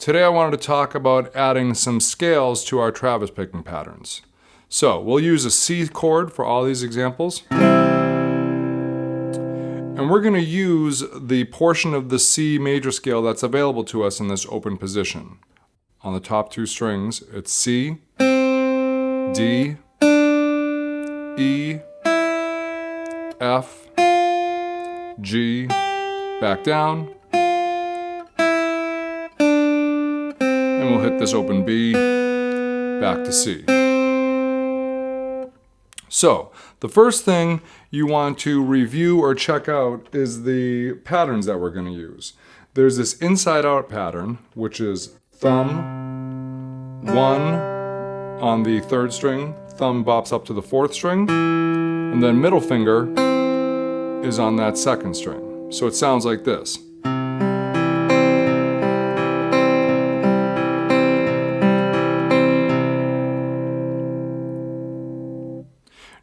Today I wanted to talk about adding some scales to our Travis picking patterns. So we'll use a C chord for all these examples. And we're going to use the portion of the C major scale that's available to us in this open position. On the top two strings, it's C, D, E, F, G, back down, and we'll hit this open B, back to C. So, the first thing you want to review or check out is the patterns that we're going to use. There's this inside-out pattern, which is thumb, 1 on the 3rd string, thumb bops up to the 4th string, and then middle finger is on that 2nd string. So it sounds like this.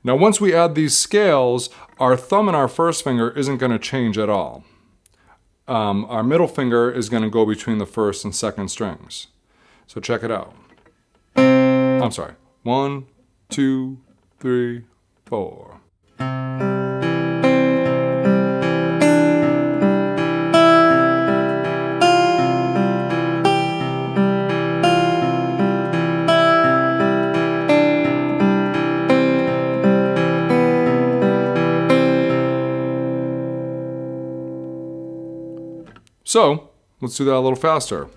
Now once we add these scales, our thumb and our 1st finger isn't going to change at all. Our middle finger is going to go between the 1st and 2nd strings. So check it out. I'm sorry. 1, 2, 3, 4. So, let's do that a little faster.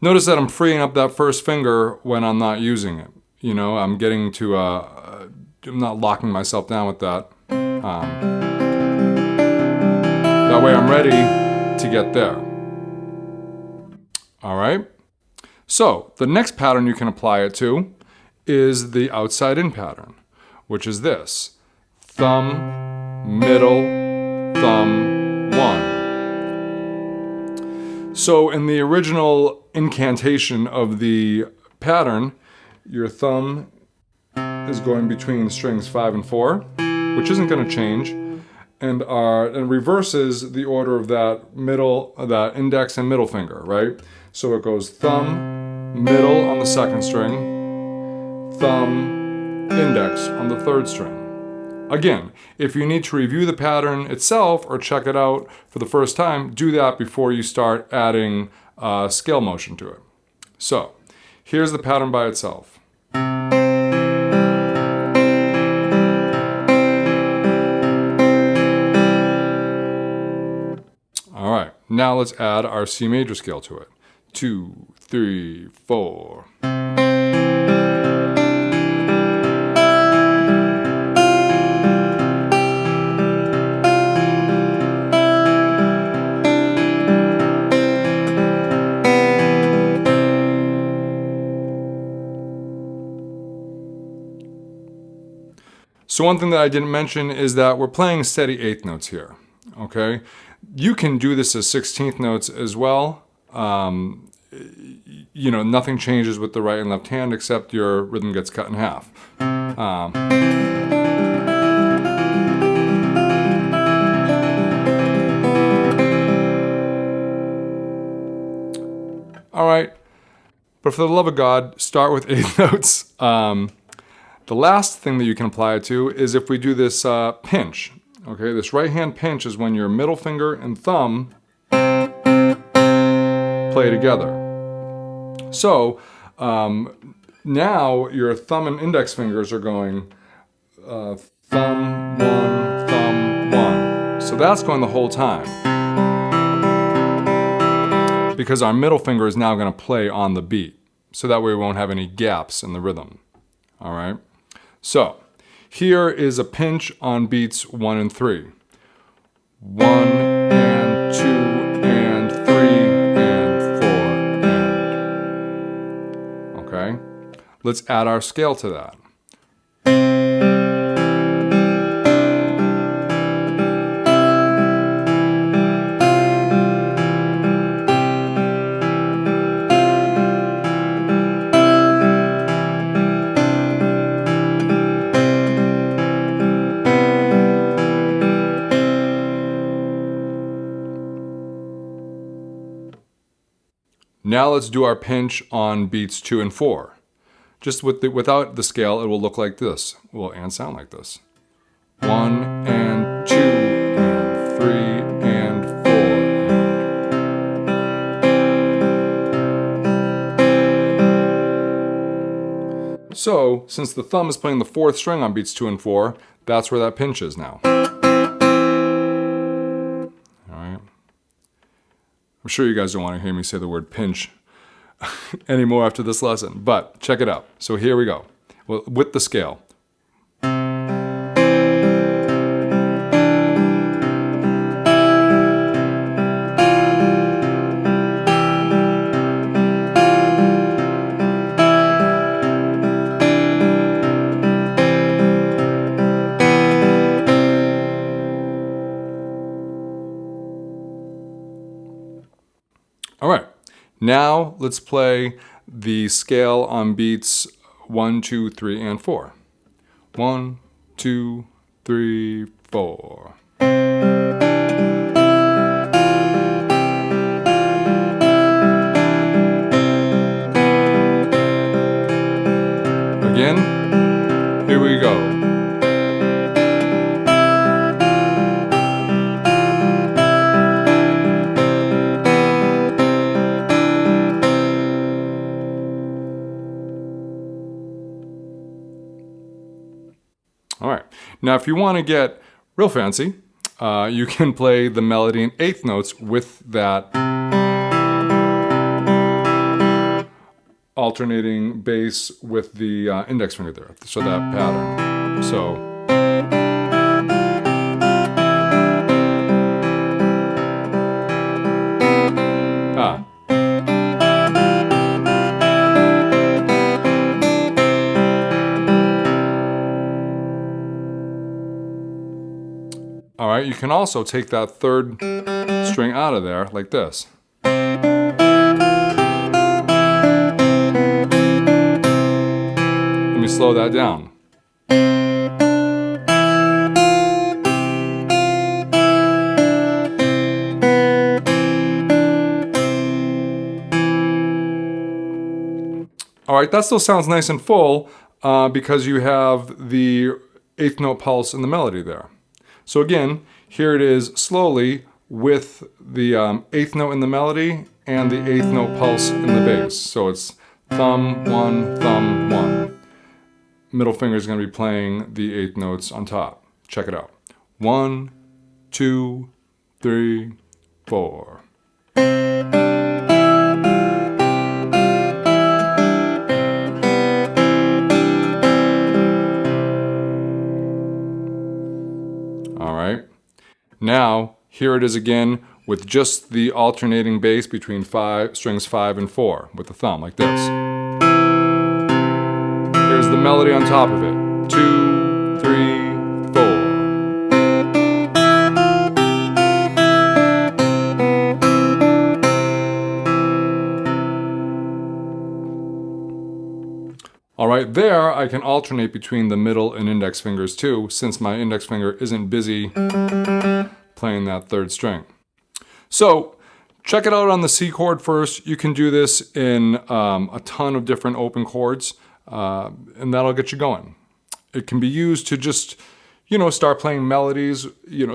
Notice that I'm freeing up that 1st finger when I'm not using it. You know, I'm getting to, I'm not locking myself down with that. That way I'm ready to get there. All right, so the next pattern you can apply it to is the outside-in pattern, which is this. Thumb, middle, thumb, 1. So in the original incantation of the pattern, your thumb is going between strings 5 and 4, which isn't going to change, and reverses the order of that index and middle finger, right? So it goes thumb, middle on the 2nd string, thumb, index on the 3rd string. Again, if you need to review the pattern itself or check it out for the first time, do that before you start adding scale motion to it. So, here's the pattern by itself. All right, now let's add our C major scale to it. 2, 3, 4. So one thing that I didn't mention is that we're playing steady 8th notes here, okay? You can do this as 16th notes as well. You know, nothing changes with the right and left hand except your rhythm gets cut in half. All right, but for the love of God, start with 8th notes. The last thing that you can apply it to is if we do this pinch. Okay, this right hand pinch is when your middle finger and thumb play together. So now your thumb and index fingers are going thumb, 1, thumb, 1. So that's going the whole time. Because our middle finger is now going to play on the beat. So that way we won't have any gaps in the rhythm. All right? So here is a pinch on beats 1 and 3. 1 and 2 and 3 and 4 and. Okay? Let's add our scale to that. Now let's do our pinch on beats 2 and 4. Just without the scale, it will look like this. Well, and sound like this. 1 and 2 and 3 and 4. So, since the thumb is playing the 4th string on beats 2 and 4, that's where that pinch is now. Alright. I'm sure you guys don't want to hear me say the word pinch anymore after this lesson, but check it out. So here we go. Well, with the scale. All right, now let's play the scale on beats 1, 2, 3, and 4. 1, 2, 3, 4. Again, here we go. All right, now if you want to get real fancy, you can play the melody in 8th notes with that alternating bass with the index finger there, so that pattern. So. All right, you can also take that 3rd string out of there like this. Let me slow that down. All right, that still sounds nice and full because you have the 8th note pulse in the melody there. So again, here it is slowly with the 8th note in the melody and the 8th note pulse in the bass. So it's thumb, 1, thumb, 1. Middle finger is going to be playing the 8th notes on top. Check it out. 1, 2, 3, 4. All right. Now, here it is again with just the alternating bass between strings 5 and 4 with the thumb, like this. Here's the melody on top of it. 2, 3, 4. All right, there I can alternate between the middle and index fingers too, since my index finger isn't busy playing that 3rd string. So check it out on the C chord first. You can do this in a ton of different open chords, and that'll get you going. It can be used to just, start playing melodies,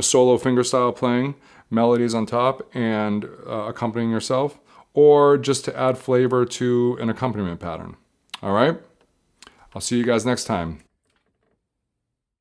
solo fingerstyle playing, melodies on top and accompanying yourself, or just to add flavor to an accompaniment pattern. All right? I'll see you guys next time.